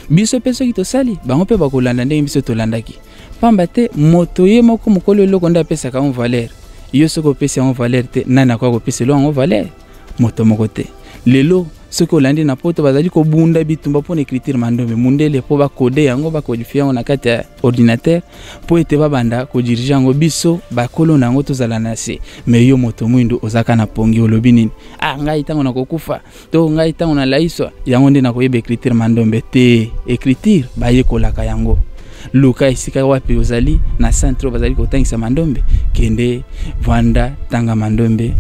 biso pe soki tosali bango pe bakolanda ndenge biso tolandaki pamba te moto ye moko mokolo eloko nde apesaka yango valeur yo soki opesi yango valeur te nani akoki kopesa yango valeur moto moko te lelo soki olandi na poto bazali kobunda bitumba mpona écriture mandombe mundele mpo bakode yango bakodifie yango na kati ya ordinateur mpo ete babanda kodirige yango biso bakolo na yango tozala na se me yo moto mwindu ozaka na pongi olobi nini ngai ntango nakokufa to ngai ntango nalaiswa yango nde nakoyeba écriture mandombe te écriture bayekolaka yango luka esika wapi ozali na centre bazali kotangisa mandombe kende vanda tanga mandombe.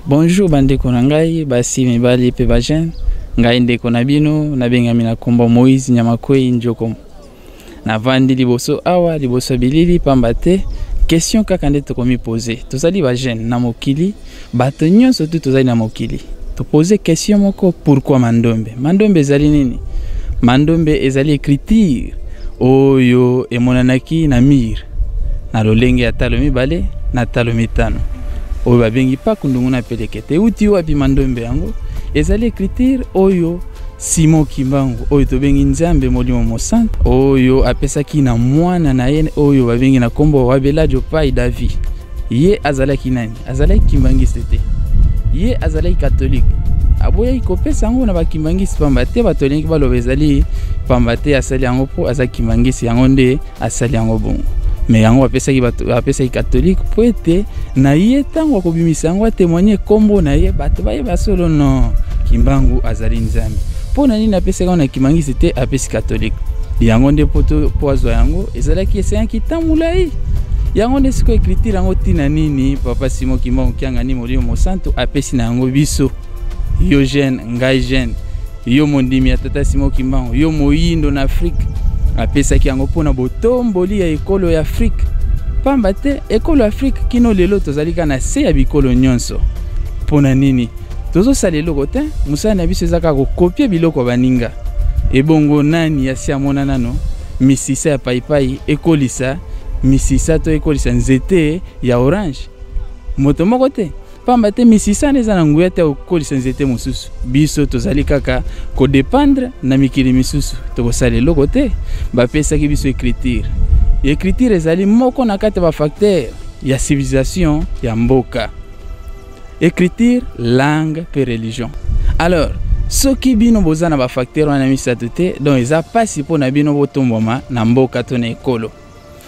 Bonjour bandeko na ngai basi mibali pe bajen ngai ndeko na bino na bengami na kombo Moïse Nyamakwei Njoko na vandi liboso awa liboso bilili pamba te question kaka nde tokomi poser tozali bajen na mokili bato nyonso tu tozali na mokili to poser question moko pourquoi mandombe ezali nini mandombe ezali écriture oyo emonanaki na mir na lolenge ya talo mibale na talo mitano oyo babengi pa kundungu na pelekete uti wapi mandombe yango ezali écriture oyo Simon Kimbangu oyo tobengi Nzambe molimo mosantu oyo apesaki na mwana na ye oyo babengi na kombo Wabelajo Pai David ye azalaki nani azalaki kimbangiste te ye azalaki catholique aboya ikopesa yango na bakimbangisi pamba te batolingi baloba ezali pamba te asali yango po azaki kimbangisi yango nde asali yango bongo me yango apesaki catholique po ete na ye ntango akobimisa yango atémoigner kombo na ye bato bayeba solo no Kimbangu azali Nzambe mpo na nini apesaki yango na kimbangisi te apesi catholique yango nde po azwa yango ezalaki esengaki tamulai yango nde siko écriture yango tina nini papa Simon Kimbangu kiangani molimo mosantu apesi na yango biso yo jeune ngai jeune yo mondimi ya tata Simon Kimbangu yo moyindo na Afrique apesaki yango mpona botomboli ya ekolo ya Afrique pamba te ekolo Afrique kino lelo tozalika na se ya bikolo nyonso mpona nini tozosala eloko te mosala na biso ezaka kokopie biloko baninga ebongo nani ya si amona nano misisa ya paipai ekolisa misisa to ekolisa nzete ya orange moto moko te pamba te misisa neza na nguya te okolisa nzete mosusu biso tozali kaka kodépendre na mikili misusu tokosala eloko te bapesaki biso écriture ezali moko na kati ba facteur ya civilisation ya mboka écriture langue pe religion alors soki bino boza na ba facteur wana misato te donc eza pasi po na bino botomboma na mboka to na ekolo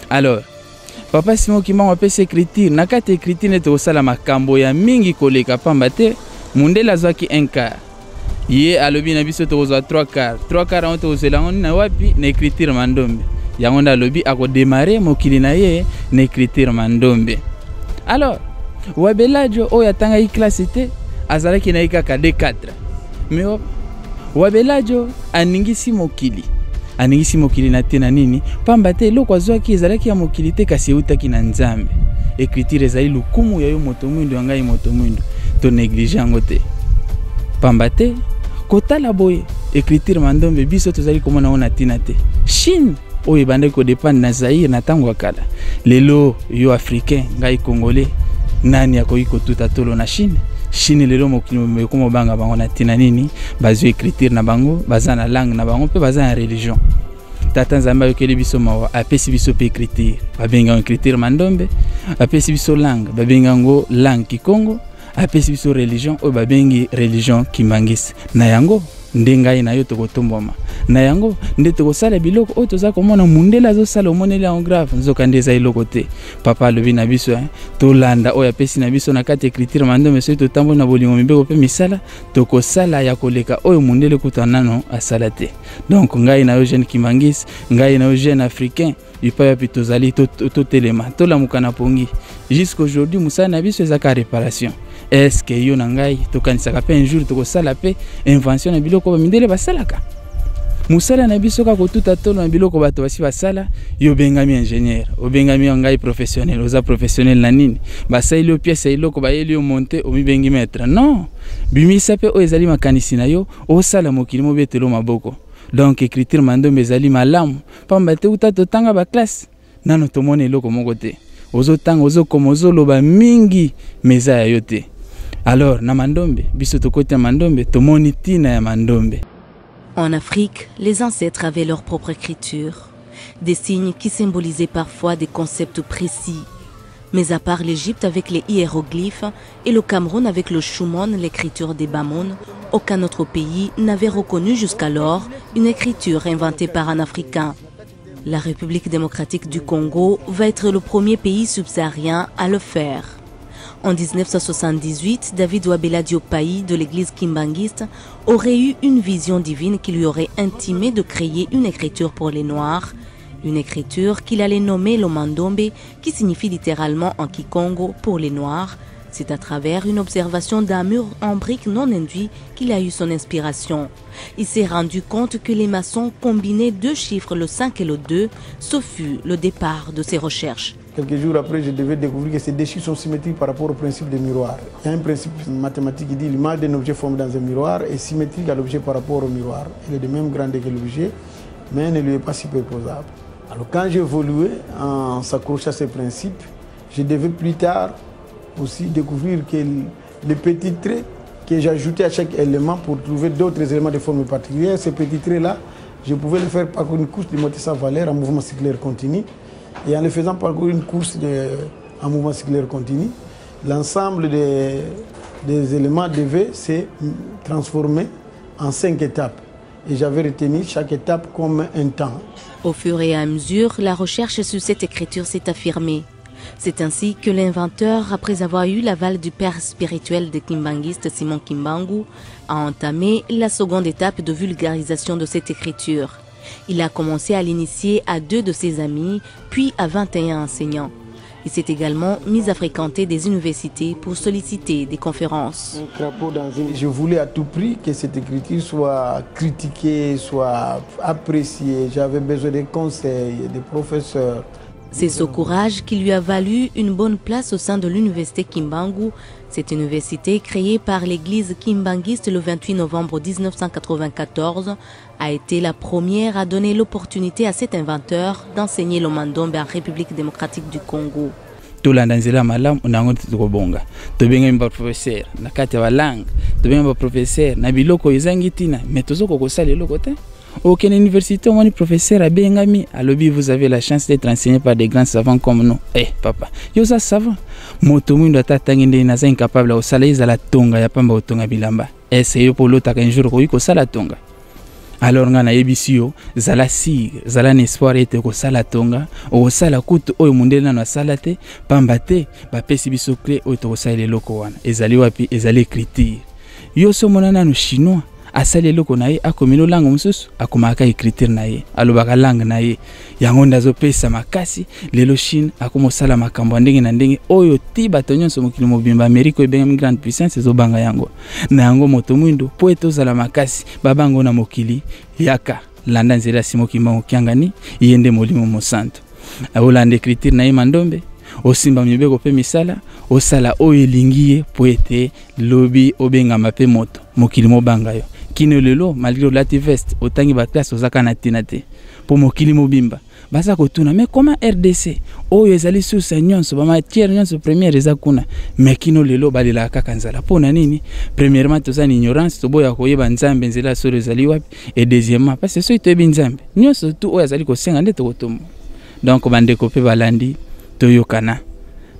alors papa Simon Kimbangu apesa écriture na kati écriture ne tokosala makambo ya mingi koleka pamba te mundele azwaki 1 quart ye alobi na biso tokozwa 3 quart 3 quart on tokozela ngo na wapi na écriture mandombe yango nda alobi akodémarrer mokili na ye na écriture mandombe alors Wabelajo oyo atanga classe te azalaki na kaka D4 mais Wabelajo aningisi mokili na te na nini pamba te eloko azwaki ezalaki ya mokili te kasi eutaki na Nzambe écriture ezali lukumu ya yo moto mwindu yangai moto mwindu to néglige yango te pamba te kotala boye écriture mandombe biso tozali komona ona tina te Chine oyo ebandaki kodépendre na Zaïre na ntango ya kala lelo yo africain ngai congolais nani akoki kotuta tolo na Chine lelo mokili moko banga bango na tina nini bazwi écriture na bango baza na langue na bango pe baza na religion tata Nzambe ayokeli biso mawa apesi biso pe écriture babenga écriture mandombe apesi biso langue babenga ngo langue Kikongo apesi biso religion oyo babengi religion Kimbangisi na yango nde ngai na yo tokotomboma na yango nde tokosala biloko oyo toza komona mundele azosala omoneli yango grave nzoka nde eza eloko te papa alobi na biso tolanda oyo apesi na biso na kati écriture mandombe soki totamboli na bolingo mibeko mpe misala tokosala ya koleka oyo mundele kuta nano asala te donc ngai na yo jeune Kimbangisi ngai na yo jeune africain ipa pi tozali to telema to la mukana pongi jusqu'aujourd'hui musala na biso ezaka réparation. Est-ce que yo na ngai to kanisaka pe un jour to ko sala pe invention na biloko ba mindele basalaka musala na biso ka ko tuta tolo na biloko bato basi basala yo bengami ingénieur obengami ngai professionnel oza professionnel na nini basali lo pièce iloko ba yeli yo monter o mi bengi maître non bimisa pe o ezali makanisi na yo o sala mokili mo betelo maboko. Donc écriture mandombe ezali malamu pamba te uta to tanga ba classe nano to mona eloko moko te ozo tanga ozo komozo loba mingi meza ya yote. Alors na mandombe biso to kota mandombe to moni tina ya mandombe. En Afrique, les ancêtres avaient leur propre écriture, des signes qui symbolisaient parfois des concepts précis. Mais à part l'Égypte avec les hiéroglyphes et le Cameroun avec le Shumon, l'écriture des Bamon, aucun autre pays n'avait reconnu jusqu'alors une écriture inventée par un Africain. La République démocratique du Congo va être le premier pays subsaharien à le faire. En 1978, David Wabela Diopayi de l'église kimbangiste aurait eu une vision divine qui lui aurait intimé de créer une écriture pour les Noirs, une écriture qu'il allait nommer le Mandombe, qui signifie littéralement en Kikongo pour les Noirs. C'est à travers une observation d'un mur en briques non induit qu'il a eu son inspiration. Il s'est rendu compte que les maçons combinaient deux chiffres, le 5 et le 2. Ce fut le départ de ses recherches. Quelques jours après, je devais découvrir que ces deux chiffres sont symétriques par rapport au principe des miroirs. Il y a un principe mathématique qui dit que l'image d'un objet formé dans un miroir est symétrique à l'objet par rapport au miroir. Elle est de même grandeur que l'objet, mais elle ne lui est pas superposable. Alors quand j'ai évolué en s'accrochant à ces principes, je devais plus tard aussi découvrir que les petits traits que j'ajoutais à chaque élément pour trouver d'autres éléments de forme particulière, ces petits traits-là, je pouvais les faire parcourir une couche de Motessa-Valère en mouvement circulaire continu. Et en le faisant parcourir une course en mouvement circulaire continu, l'ensemble des éléments devait se transformer en 5 étapes. Et j'avais retenu chaque étape comme un temps. Au fur et à mesure, la recherche sur cette écriture s'est affirmée. C'est ainsi que l'inventeur, après avoir eu l'aval du père spirituel des kimbanguistes Simon Kimbangu, a entamé la seconde étape de vulgarisation de cette écriture. Il a commencé à l'initier à 2 de ses amis, puis à 21 enseignants. Il s'est également mis à fréquenter des universités pour solliciter des conférences. Je voulais à tout prix que cette écriture soit critiquée, soit appréciée. J'avais besoin des conseils, des professeurs. C'est ce courage qui lui a valu une bonne place au sein de l'université Kimbangu. Cette université, créée par l'église kimbanguiste le 28 novembre 1994, a été la première à donner l'opportunité à cet inventeur d'enseigner le mandombe en République démocratique du Congo. Tolandanzela malam unango tukobonga tobenga mba professeur na kati ya langue tobenga mba professeur na biloko ezangitina metozo kokosala eloko te. Aucune université, mon professeur a bengami. Alobi, vous avez la chance d'être enseigné par des grands savants comme nous. Eh, papa, yo ça savant. Motomundo tatangende naza incapable au salaire za la tonga ya pamba otonga bilamba. Essaye pour l'autre un jour ko sala tonga. Alors ngana yebisio zala sig, zala espoir ete ko sala tonga, o sala kutu oyo mundele na sala te, pamba te, ba pesi biso clé oyo to sala eloko wana. Ezali wapi, ezali écriture. Yo so monana no chinois. Asali eloko na ye akomino langue mususu akomaka écriture na ye alobaka langue na ye yango ndazo pesa makasi lelo Chine akomosala makambo ndenge na ndenge oyo ti bato nyonso mokili mobimba Amerika ebenga grande puissance ezobanga yango na yango moto mwindo po etozala makasi babango na mokili yaka landa nzela Simon Kimbangu Kiangani yende molimo mosanto aolanda écriture na ye mandombe osimba mibeko pe misala osala oyo elingiye po ete lobi obenga mape moto mokili mobanga yo kino lelo malgré la veste otangi ba classe ozaka na tinate po mokili mobimba basa kotuna mais comment RDC oyo ezali source nyonso ba matière nyonso première eza kuna mais kino lelo balela kaka nzala pona nini premièrement toza ni ignorance to boya koyeba nzambe nzela solo ezali wapi et deuxièmement parce que so itoyebi nzambe nyonso tu oyo ezali kosenga nde tokotomba donc bandeko pe balandi toyokana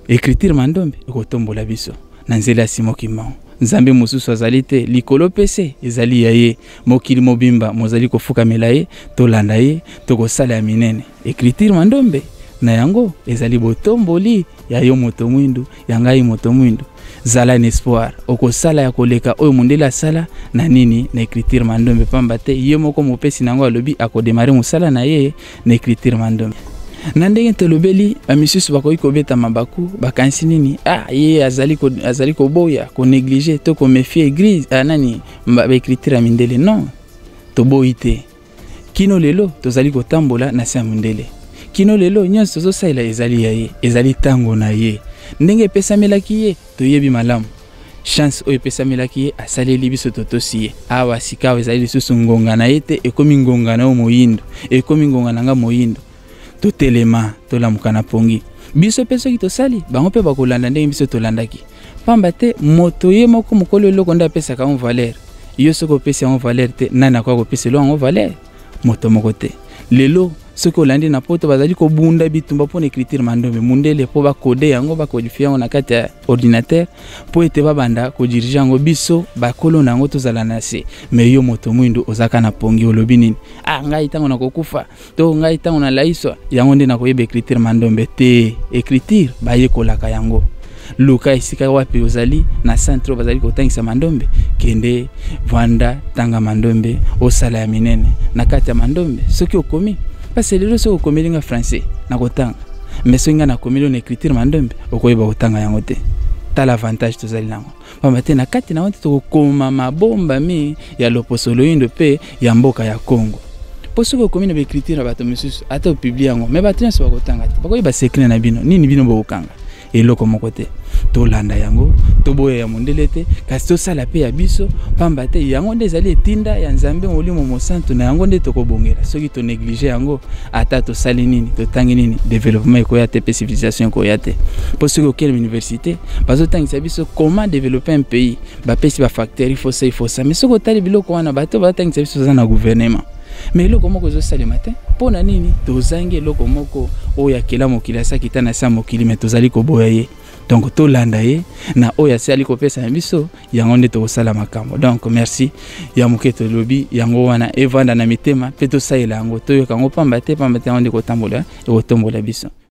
écriture mandombe ekotombola biso na nzela Simon Kimbangu Nzambe mususu azali te likolo pese ezali yaye mokili mobimba mozali kofuka melaye tolanda ye tokosala ya minene écriture mandombe na yango ezali botomboli ya yo moto mwindu ya ngai moto mwindu zala un espoir okosala ya koleka oyo mundela sala na nini na écriture mandombe pamba te ye moko mopesi nango alobi akodemare musala na ye na écriture mandombe na ndenge tolobeli bamisusu bakoki kobeta mabaku bakanisi nini ye azali koboya konéglige to komefie église nani baécriture ya mindele non toboyi te kino lelo tozali kotambola na se ya mindele kino lelo nyonso tozosalela ezali ya ye ezali ntango na ye ndenge epesamelaki ye toyebi malamu chance oyo epesamelaki ye asaleli biso totosi ye awa sika awa ezali lisusu ngonga na ye te ekomi ngonga na yo moyindo ekomi ngonga na nga moyindo totelema tolamuka na pongi biso mpe soki tosali bango mpe bakolanda ndenge biso tolandaki pamba te moto ye moko mokolo eloko nde apesaka yango valeur yo soki opesi yango valeur te nani akoki kopesela yango valeur moto moko te lelo soki olandi na poto bazali kobunda bitumba mpona écriture mandombe mundele mpo bakode yango bakodifie yango na kati ya ordinateur mpo ete babanda kodirige yango biso bakolo na yango tozala na se me yo moto mwindu ozaka na pongi olobi nini ngai ntango nakokufa to ngai ntango nalaiswa yango nde nakoyeba écriture mandombe te écriture bayekolaka yango luka esika wapi ozali na centre bazali kotangisa mandombe kende vanda tanga mandombe osala ya minene na kati ya mandombe soki okomi parce lelo soki okomeli nga français na kotanga mais soki nga nakomeli na écriture mandombe okoyeba kotanga yango te tala avantage tozali nango pamba te na kati na yango te tokokoma mabombami ya loposo loyindo mpe ya mboka ya Congo po soki okomi na baécriture na bato misusu ata opiblie yango mais bato nyonso bakotanga te bakoyeba secret na bino nini bino bokokanga eloko moko te tolanda yango toboya ya mondele te kasi tosala pe ya biso pamba te yango nde ezali etinda ya nzambe molimo mosantu na yango nde tokobongela soki tonéglige yango ata tosali nini totangi nini développement ekoya te pe civilisation ekoya te po soki okele université bazotangisa biso comment développer un pays bapesi bafacteur il faut ça mais soki otali biloko wana bato bazotangisa biso za na gouvernement mais eloko moko ezosalema te mpo na nini tozangi eloko moko oyo akela mokili asaki ta na sa mokili me tozali koboya ye donc tolanda ye na oyo asali kopesa na biso yango nde tokosala makambo donc merci ya moke tolobi yango wana evanda na mitema mpe tosalela yango toyoka yango pamba te yango nde ekotombola biso